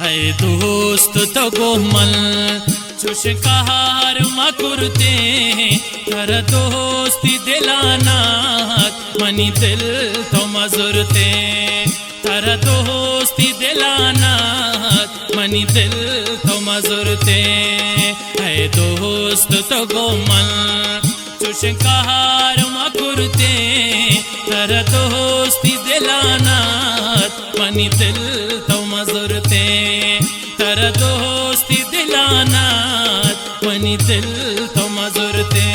है दोस्त तो गोमल चुशकार मकुरते कर दोस्ती दिलानात मनी दिल तो मजुरते कर दोस्ती दिलानात मनी दिल तो मजुरते है दोस्त तो गोमल चुशकार मकुरते कर दोस्ती दिलानात मनी दिल तो मजुरते कर दोस्ती दिलानात मनी दिल तो मजुरते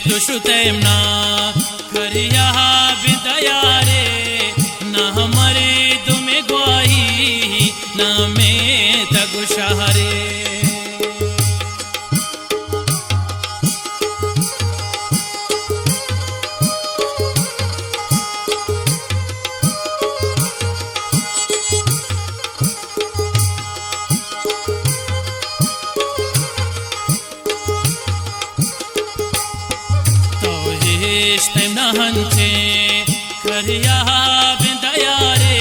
तो शुतेमना करिया विदया रे ना हमारे तुम्हें ग्वाही ना मैं तगुशारे ना हंचे करिया बिंदया रे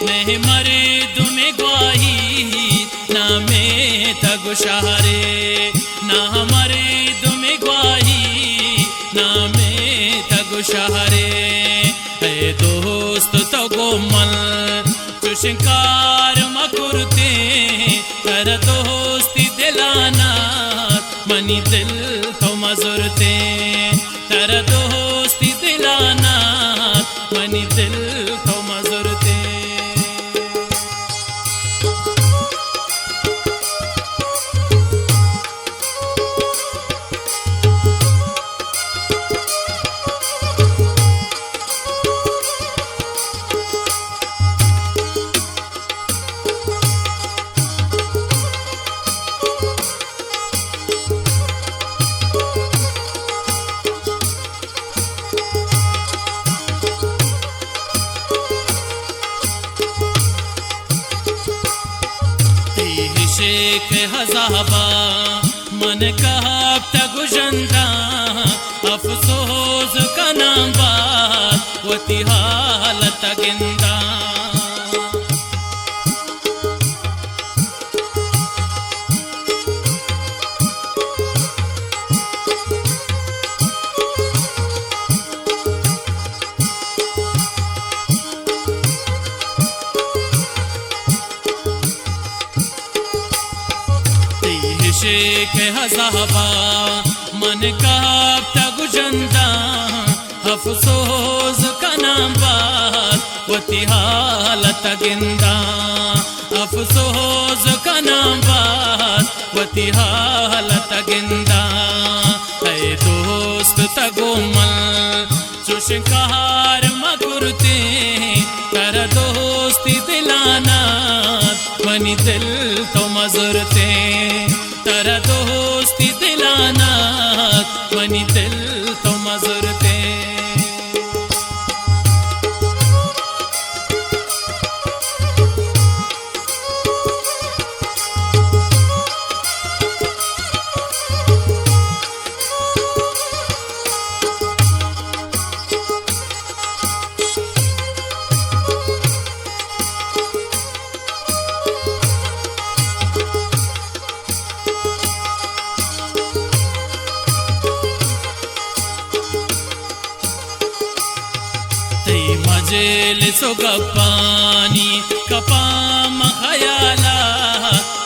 नहीं मरे तुम्हें ग्वाही ना मैं तगुशारे ना हमारे तुम्हें ग्वाही ना मैं तगुशारे है दोस्त तो गोमल चुशकार मकुरते कर दोस्ती दिलाना मनी दिल तो मजुरते कर दोस्ती दिलाना मनी दिल तो मजुरते शेख हजाबा मन कहा तगुजंदा अफसोस का नाम बात वती हालत गिंदा शेख हजाबा मन का तगुजंदा अफसोस का नाम बात वती हालत गिंदा अफसोस का नाम बात वती हालत गिंदा है दोस्त तगोमल चुशकार मकुरते कर दोस्ती दिलाना मनी दिल तो मजुरते कर दोस्ती दिलाना मनी दिल तो मजुरते जेल सो गप्पानी कपाम खयाला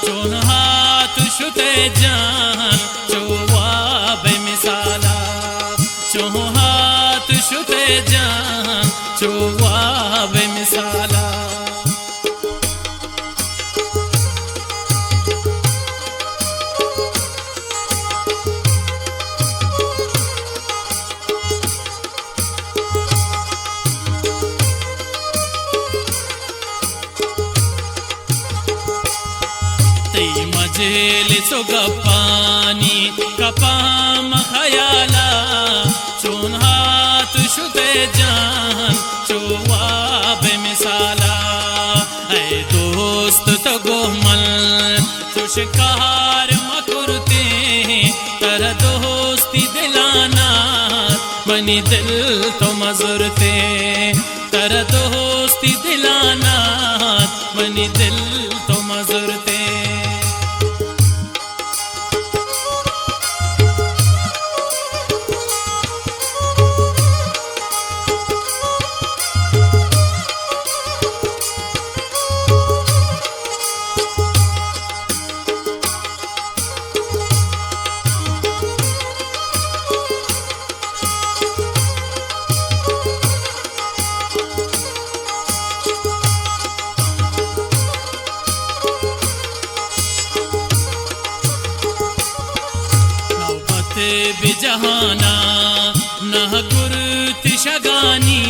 चोन हाथ शुते जान चोवा बेमिसाला चो हाथ शुते जान चोवा बेमिसाला मजेलिसो गप्पानी कपाम खयाला चोन हाथ शुते जान चोवा बेमिसाला ऐ दोस्त तो गोमल तो शिकार मकुरते तर दोस्ती दिलाना मनी दिल तो मजुरते तर दोस्ती दिलाना मनी दिल तो मजुरते बिजहाना नह कुर्ति शगानी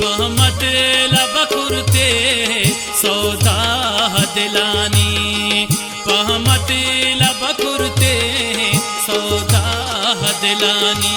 महमत लबकुरते सौदा दिलानी महमत लबकुरते सौदा दिलानी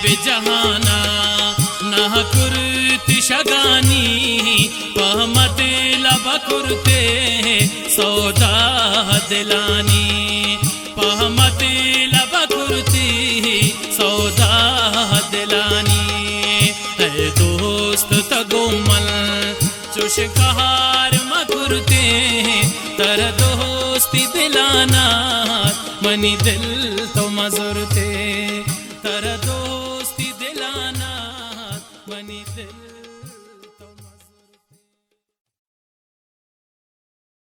बिजहाना नह कुर्ति शगानी पहमत लबकुरते सौदा दिलानी पहमत लबकुरती सौदा दिलानी है दोस्त तगोमल चुश कहार मकुरते तर दोस्ती दिलाना मनी दिल तो मजुरते